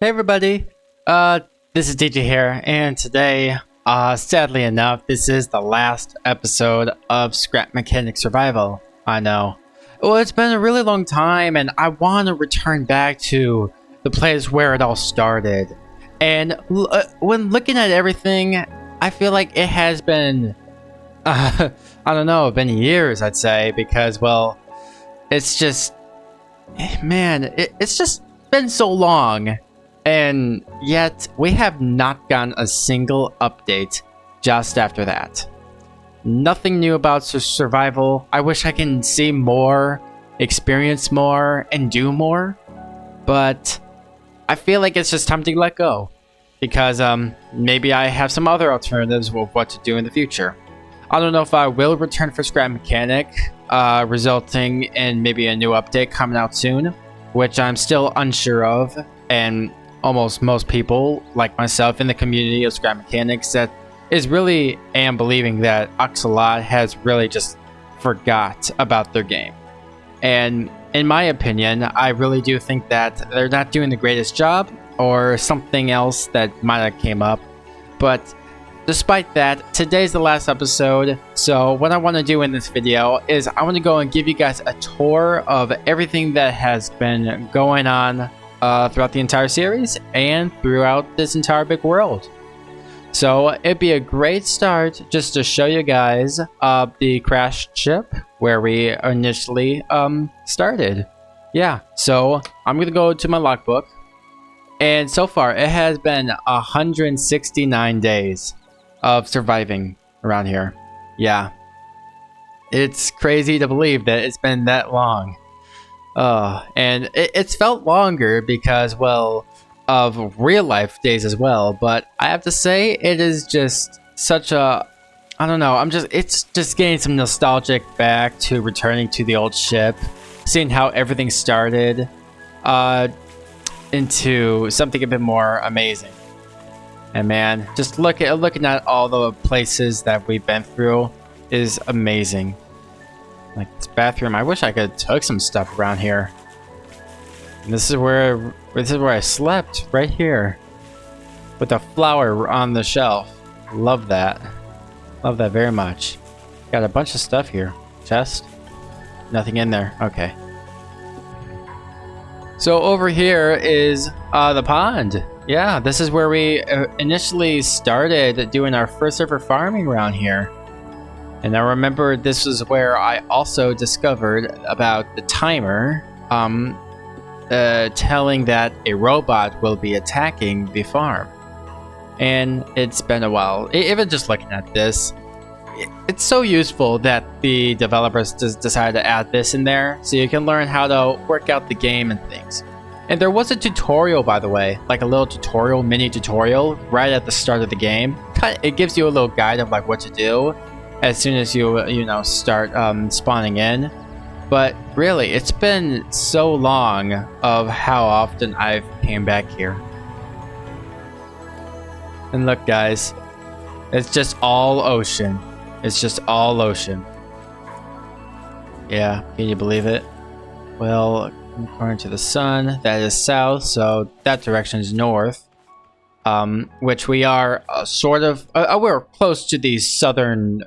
Hey everybody, this is DJ here, and today, sadly enough, this is the last episode of Scrap Mechanic Survival. I know. Well, it's been a really long time, and I want to return back to the place where it all started. And when looking at everything, I feel like it has been, I don't know, been years, I'd say, because, well, it's just, man, it's just been so long. And yet, we have not gotten a single update just after that. Nothing new about survival. I wish I can see more, experience more, and do more. But I feel like it's just time to let go. Because maybe I have some other alternatives with what to do in the future. I don't know if I will return for Scrap Mechanic, resulting in maybe a new update coming out soon, which I'm still unsure of. And almost most people, like myself in the community of Scrap Mechanics, that is really am believing that Oxolot has really just forgot about their game. And in my opinion, I really do think that they're not doing the greatest job, or something else that might have came up. But despite that, today's the last episode, so what I want to do in this video is I want to go and give you guys a tour of everything that has been going on throughout the entire series and throughout this entire big world. So it'd be a great start just to show you guys the crashed ship where we initially started. Yeah, so I'm gonna go to my logbook, and so far it has been 169 days of surviving around here. Yeah, it's crazy to believe that it's been that long. And it's felt longer because, well, of real life days as well, but I have to say it is just such a, I don't know, it's just getting some nostalgic back to returning to the old ship, seeing how everything started, into something a bit more amazing. And man, just looking at all the places that we've been through is amazing. Like this bathroom, I wish I could took some stuff around here. And this is where I slept, right here, with a flower on the shelf. Love that very much. Got a bunch of stuff here. Chest, nothing in there. Okay. So over here is the pond. Yeah, this is where we initially started doing our first ever farming around here. And I remember this was where I also discovered about the timer, telling that a robot will be attacking the farm. And it's been a while. Even just looking at this, it's so useful that the developers decided to add this in there, so you can learn how to work out the game and things. And there was a tutorial, by the way, like a little tutorial, mini tutorial, right at the start of the game. It gives you a little guide of like what to do as soon as you start spawning in. But really, it's been so long of how often I've came back here. And look guys, it's just all ocean. It's just all ocean. Yeah, can you believe it? Well, according to the sun, that is south, so that direction is north. Which we are sort of, we're close to the southern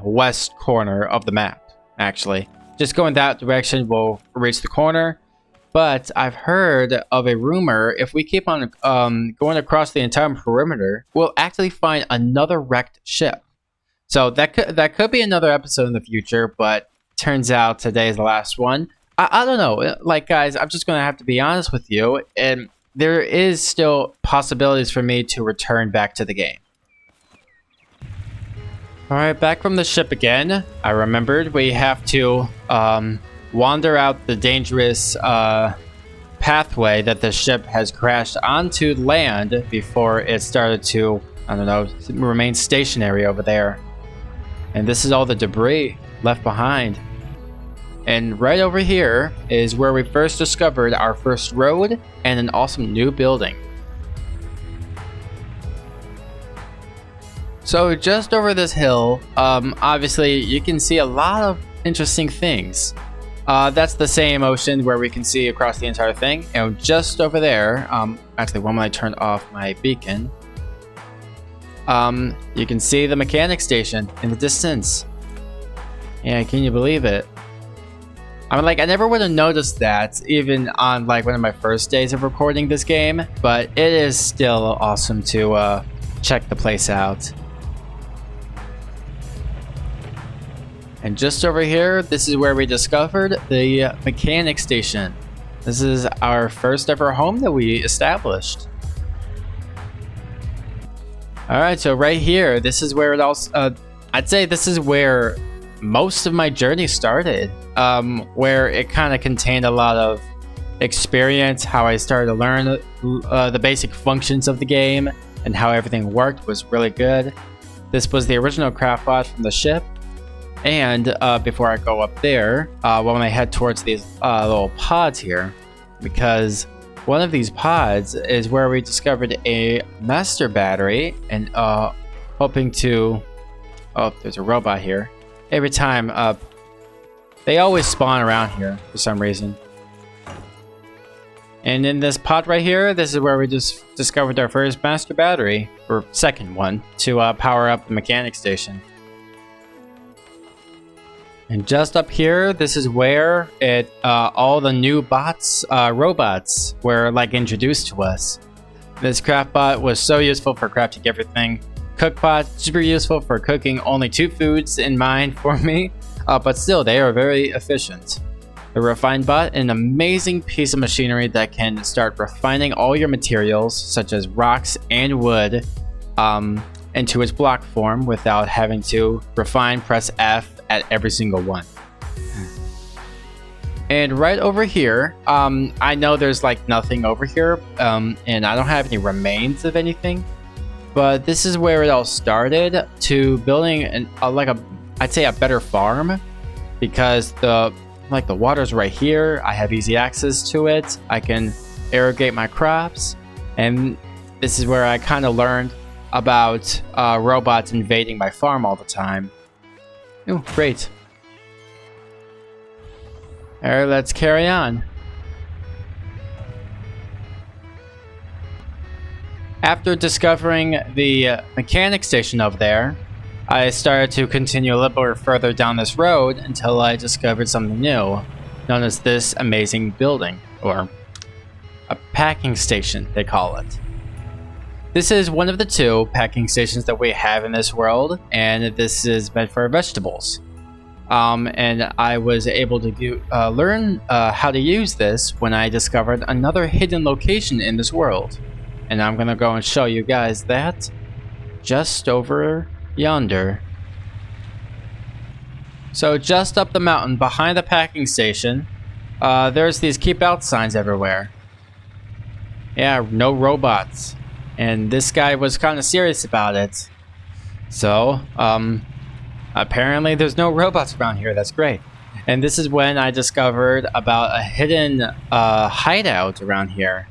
west corner of the map, actually. Just going that direction will reach the corner, but I've heard of a rumor, if we keep on going across the entire perimeter, we'll actually find another wrecked ship. So that could be another episode in the future, but turns out today is the last one. I don't know, like guys, I'm just gonna have to be honest with you, and there is still possibilities for me to return back to the game. Alright, back from the ship again. I remembered we have to wander out the dangerous pathway that the ship has crashed onto land before it started to, I don't know, remain stationary over there. And this is all the debris left behind. And right over here is where we first discovered our first road and an awesome new building. So just over this hill, obviously you can see a lot of interesting things. That's the same ocean where we can see across the entire thing. And just over there, actually, when I turn off my beacon, you can see the mechanic station in the distance. Yeah, can you believe it? I mean, like, I never would have noticed that even on like one of my first days of recording this game, but it is still awesome to check the place out. And just over here, this is where we discovered the mechanic station. This is our first ever home that we established. Alright, so right here, this is where it all... I'd say this is where most of my journey started. Where it kind of contained a lot of experience, how I started to learn the basic functions of the game, and how everything worked was really good. This was the original craft bot from the ship. And before I go up there, when I head towards these little pods here, because one of these pods is where we discovered a master battery, and hoping to... Oh, there's a robot here. Every time, they always spawn around here for some reason. And in this pod right here, this is where we just discovered our first master battery, or second one, to power up the mechanic station. And just up here, this is where all the new robots were like introduced to us. This craft bot was so useful for crafting everything. Cookbot, super useful for cooking only 2 foods in mind for me, but still they are very efficient. The refine bot, an amazing piece of machinery that can start refining all your materials, such as rocks and wood, into its block form without having to press F at every single one. And right over here, I know there's like nothing over here, and I don't have any remains of anything, but this is where it all started, to building I'd say a better farm, because the water's right here. I have easy access to it. I can irrigate my crops, and this is where I kind of learned about robots invading my farm all the time. Oh, great. Alright, let's carry on. After discovering the mechanic station over there, I started to continue a little bit further down this road until I discovered something new, known as this amazing building, or a packing station, they call it. This is one of the 2 packing stations that we have in this world, and this is meant for vegetables. And I was able to learn how to use this when I discovered another hidden location in this world. And I'm gonna go and show you guys that just over yonder. So just up the mountain behind the packing station, there's these keep out signs everywhere. Yeah, no robots. And this guy was kind of serious about it. So, apparently there's no robots around here. That's great. And this is when I discovered about a hidden hideout around here.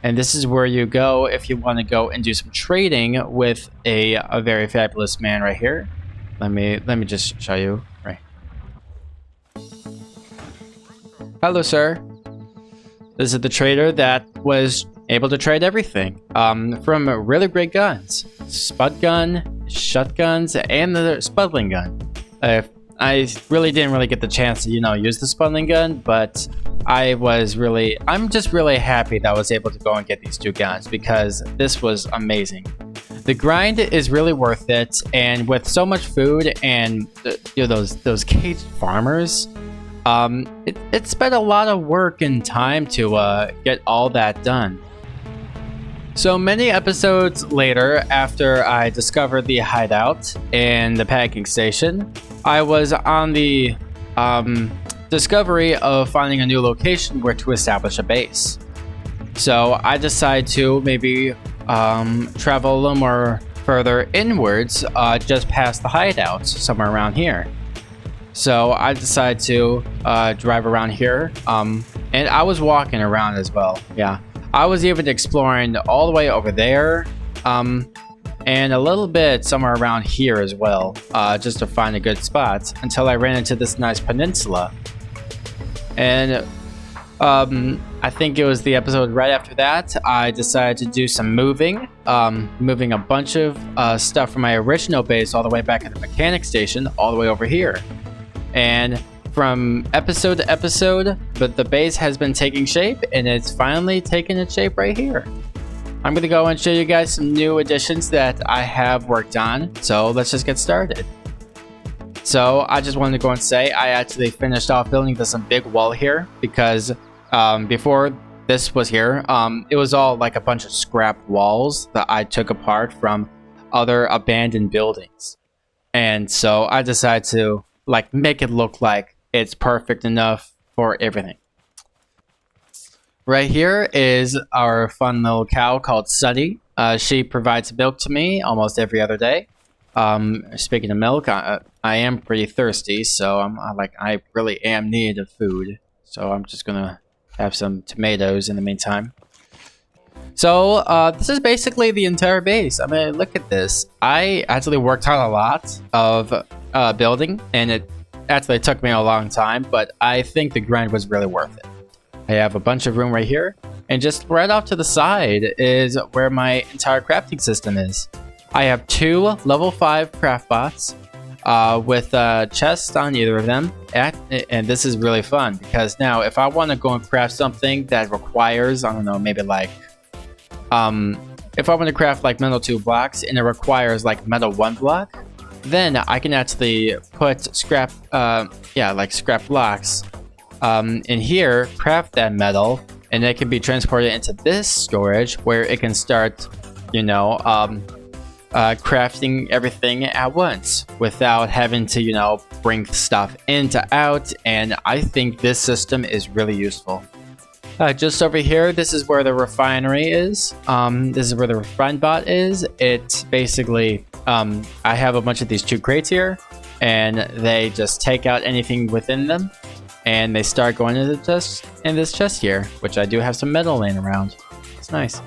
And this is where you go if you want to go and do some trading with a very fabulous man right here. Let me just show you. Right. Hello, sir. This is the trader that was able to trade everything, from really great guns, spud gun, shotguns, and the spuddling gun. I really didn't get the chance to, use the spuddling gun, but I'm just really happy that I was able to go and get these 2 guns, because this was amazing. The grind is really worth it, and with so much food and those caged farmers, it spent a lot of work and time to get all that done. So many episodes later, after I discovered the hideout and the packing station, I was on the discovery of finding a new location where to establish a base. So I decided to maybe travel a little more further inwards, just past the hideouts, somewhere around here. So I decided to drive around here, and I was walking around as well. Yeah, I was even exploring all the way over there, and a little bit somewhere around here as well, just to find a good spot, until I ran into this nice peninsula. And I think it was the episode right after that, I decided to do some moving. Moving a bunch of stuff from my original base all the way back at the mechanic station, all the way over here. And from episode to episode, but the base has been taking shape, and it's finally taking its shape right here. I'm going to go and show you guys some new additions that I have worked on, so let's just get started. So I just wanted to go and say I actually finished off building this big wall here, because before this was here, it was all like a bunch of scrap walls that I took apart from other abandoned buildings. And so I decided to like make it look like it's perfect enough for everything. Right here is our fun little cow called Sunny. She provides milk to me almost every other day. Speaking of milk, I am pretty thirsty, so I really am in need of food. So I'm just gonna have some tomatoes in the meantime. So this is basically the entire base. I mean, look at this. I actually worked on a lot of building, and it actually took me a long time, but I think the grind was really worth it. I have a bunch of room right here, and just right off to the side is where my entire crafting system is. I have 2 level 5 craft bots with chests on either of them, and this is really fun because now if I want to go and craft something that requires, I don't know, maybe like if I want to craft like metal 2 blocks and it requires like metal 1 block, then I can actually put scrap scrap blocks in here, craft that metal, and it can be transported into this storage where it can start, crafting everything at once without having to, bring stuff in to out. And I think this system is really useful. Just over here, this is where the refinery is. This is where the refine bot is. It's basically, I have a bunch of these 2 crates here, and they just take out anything within them, and they start going into this chest here, which I do have some metal laying around. It's nice.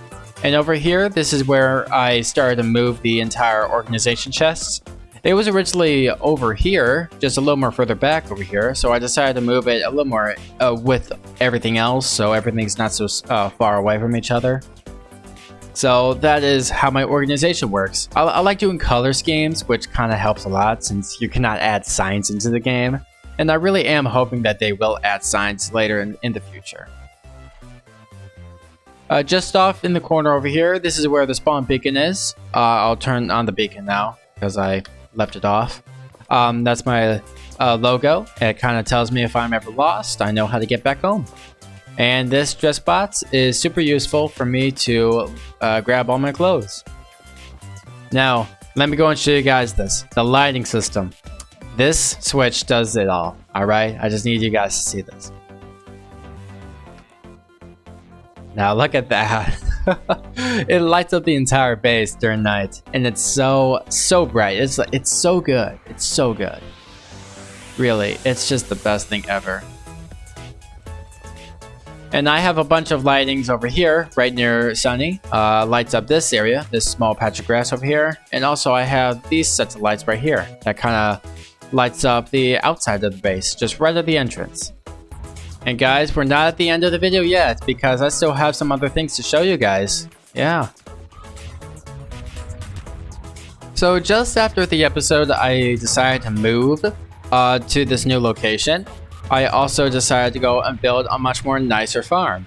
And over here, this is where I started to move the entire organization chests. It was originally over here, just a little more further back over here, so I decided to move it a little more with everything else, so everything's not so far away from each other. So that is how my organization works. I like doing color schemes, which kind of helps a lot since you cannot add signs into the game. And I really am hoping that they will add signs later in the future. Just off in the corner over here, this is where the spawn beacon is. I'll turn on the beacon now because I left it off. That's my logo. It kind of tells me if I'm ever lost, I know how to get back home. And this dress box is super useful for me to grab all my clothes. Now, let me go and show you guys the lighting system. This switch does it all, alright? I just need you guys to see this. Now look at that. It lights up the entire base during night, and it's so bright. It's so good. It's so good. Really, it's just the best thing ever. And I have a bunch of lightings over here, right near Sunny. Lights up this area, this small patch of grass over here. And also I have these sets of lights right here that kind of lights up the outside of the base, just right at the entrance. And guys, we're not at the end of the video yet because I still have some other things to show you guys. Yeah. So just after the episode, I decided to move to this new location. I also decided to go and build a much more nicer farm.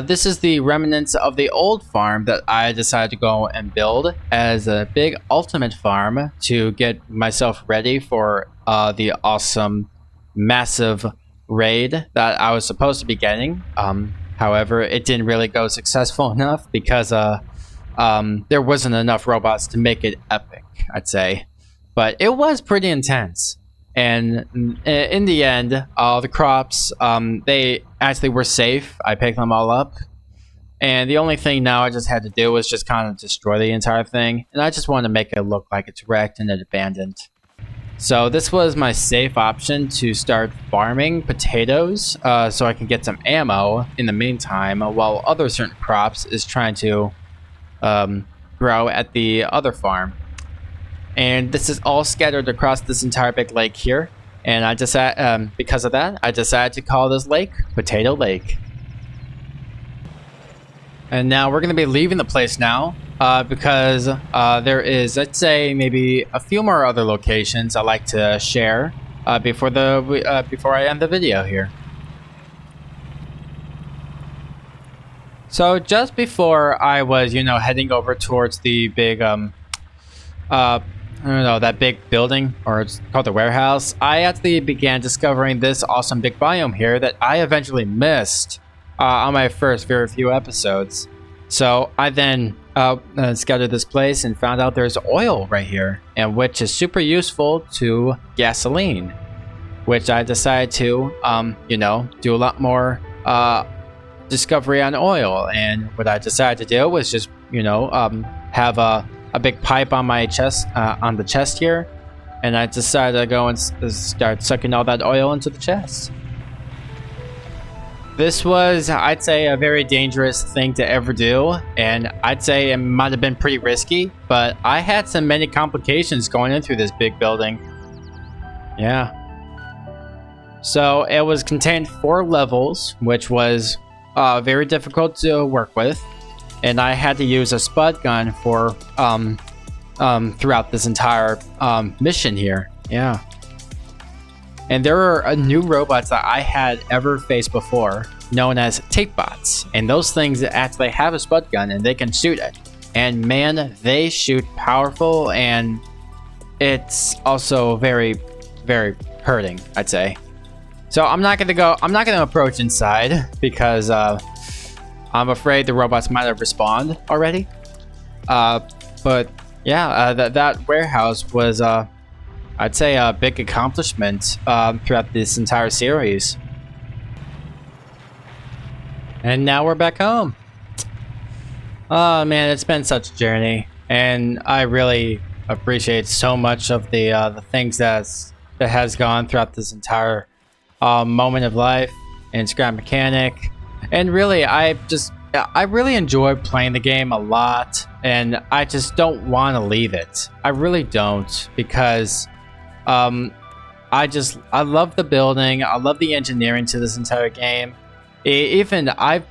This is the remnants of the old farm that I decided to go and build as a big ultimate farm to get myself ready for the awesome, massive raid that I was supposed to be getting. However, it didn't really go successful enough because there wasn't enough robots to make it epic, I'd say. But it was pretty intense. And in the end, all the crops, they actually were safe. I picked them all up. And the only thing now I just had to do was just kind of destroy the entire thing. And I just wanted to make it look like it's wrecked and abandoned. So this was my safe option to start farming potatoes so I can get some ammo in the meantime, while other certain crops is trying to grow at the other farm. And this is all scattered across this entire big lake here. And I just because of that, I decided to call this lake Potato Lake. And now we're going to be leaving the place now because there is, let's say, maybe a few more other locations I'd like to share before I end the video here. So just before I was, heading over towards the big, I don't know, that big building, or it's called the warehouse, I actually began discovering this awesome big biome here that I eventually missed on my first very few episodes. So I then scouted this place and found out there's oil right here, and which is super useful to gasoline, which I decided to, do a lot more discovery on oil. And what I decided to do was just, have a big pipe on my chest, on the chest here, and I decided to go and start sucking all that oil into the chest. This was, I'd say, a very dangerous thing to ever do, and I'd say it might have been pretty risky, but I had many complications going in through this big building. Yeah. So it was contained 4 levels, which was very difficult to work with, and I had to use a spud gun for throughout this entire mission here. Yeah. And there are new robots that I had ever faced before, known as tape bots, and those things actually have a spud gun and they can shoot it. And man, they shoot powerful, and it's also very, very hurting, I'd say. So I'm not gonna approach inside because I'm afraid the robots might have respawned already. But yeah, that warehouse was I'd say a big accomplishment throughout this entire series. And now we're back home. Oh man, it's been such a journey, and I really appreciate so much of the things that has gone throughout this entire moment of life in Scrap Mechanic. And really, I really enjoy playing the game a lot, and I just don't want to leave it. I really don't, because I love the building. I love the engineering to this entire game. Even I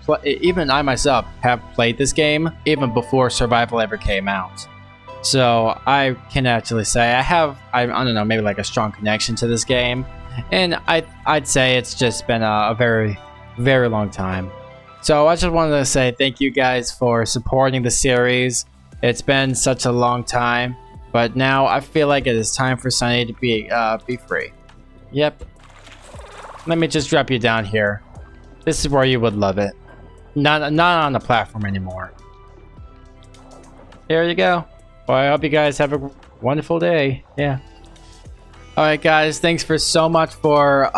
myself have played this game even before Survival ever came out. So I can actually say I don't know, maybe like a strong connection to this game. And I'd say it's just been a very, very long time. So I just wanted to say thank you guys for supporting the series. It's been such a long time, but now I feel like it is time for Sunny to be free. Yep. Let me just drop you down here. This is where you would love it. Not on the platform anymore. There you go. Well, I hope you guys have a wonderful day. Yeah. All right, guys. Thanks for so much for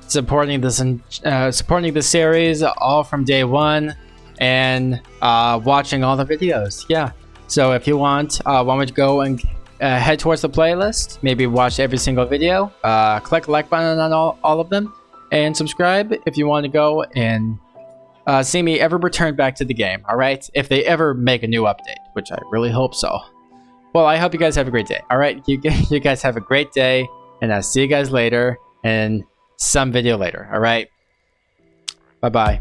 supporting this and supporting the series all from day one, and watching all the videos. Yeah. So if you want me to go and head towards the playlist, maybe watch every single video, click the like button on all of them, and subscribe if you want to go and see me ever return back to the game. All right, if they ever make a new update, which I really hope so. Well, I hope you guys have a great day. All right, you guys have a great day, and I'll see you guys later in some video later. All right, bye bye.